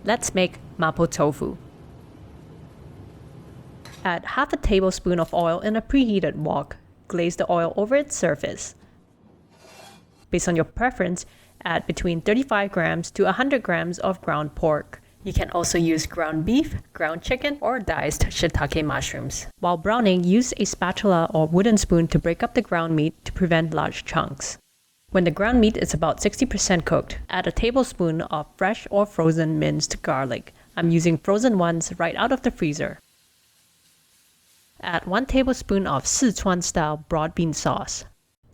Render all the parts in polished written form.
Let's make mapo tofu. Add half a tablespoon of oil in a preheated wok. Glaze the oil over its surface. Based on your preference, add between 35 grams to 100 grams of ground pork. You can also use ground beef, ground chicken, or diced shitake mushrooms. While browning, use a spatula or wooden spoon to break up the ground meat to prevent large chunks. When the ground meat is about 60% cooked, add a tablespoon of fresh or frozen minced garlic. I'm using frozen ones right out of the freezer. Add 1 tablespoon of Sichuan style broad bean sauce.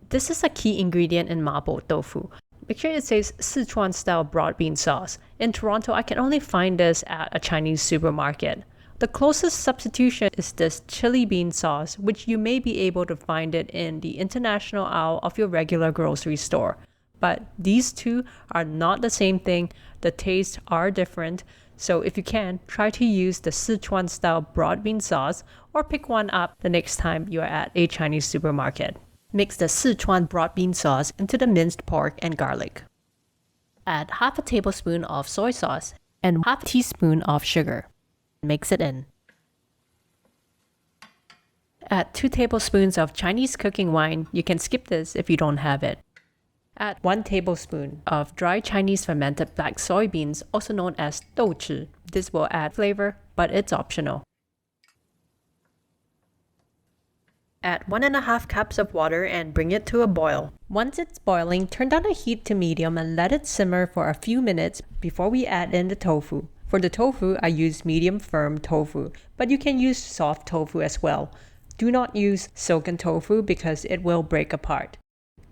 This is a key ingredient in mapo tofu. Make sure it says Sichuan style broad bean sauce. In Toronto, I can only find this at a Chinese supermarket. The closest substitution is this chili bean sauce, which you may be able to find it in the international aisle of your regular grocery store. But these two are not the same thing. The tastes are different. So if you can, try to use the Sichuan style broad bean sauce or pick one up the next time you are at a Chinese supermarket. Mix the Sichuan broad bean sauce into the minced pork and garlic. Add half a tablespoon of soy sauce and half a teaspoon of sugar. Mix it in. Add 2 tablespoons of Chinese cooking wine. You can skip this if you don't have it. Add 1 tablespoon of dry Chinese fermented black soybeans, also known as douchi. This will add flavor, but it's optional. Add 1.5 cups of water and bring it to a boil. Once it's boiling, turn down the heat to medium and let it simmer for a few minutes before we add in the tofu. For the tofu, I use medium firm tofu, but you can use soft tofu as well. Do not use silken tofu because it will break apart.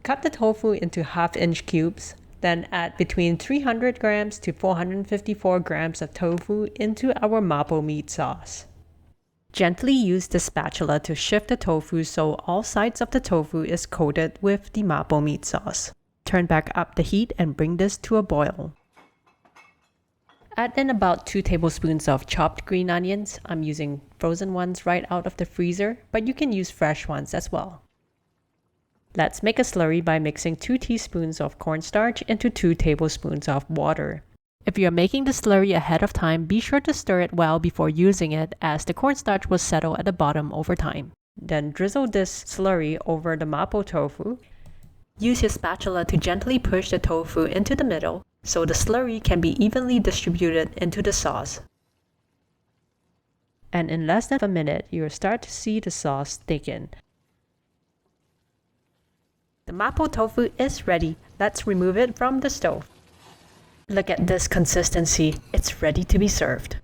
Cut the tofu into half-inch cubes, then add between 300 grams to 454 grams of tofu into our mapo meat sauce. Gently use the spatula to shift the tofu so all sides of the tofu is coated with the mapo meat sauce. Turn back up the heat and bring this to a boil. Add in about 2 tablespoons of chopped green onions. I'm using frozen ones right out of the freezer, but you can use fresh ones as well. Let's make a slurry by mixing 2 teaspoons of cornstarch into 2 tablespoons of water. If you are making the slurry ahead of time, be sure to stir it well before using it as the cornstarch will settle at the bottom over time. Then drizzle this slurry over the mapo tofu. Use your spatula to gently push the tofu into the middle so the slurry can be evenly distributed into the sauce. And in less than a minute, you'll start to see the sauce thicken. The mapo tofu is ready. Let's remove it from the stove. Look at this consistency. It's ready to be served.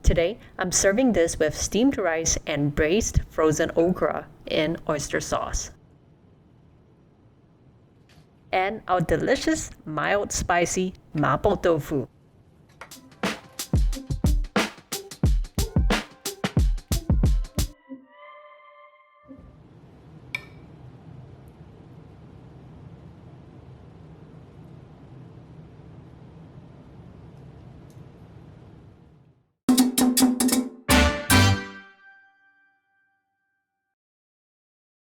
Today, I'm serving this with steamed rice and braised frozen okra in oyster sauce. And our delicious, mild, spicy mapo tofu.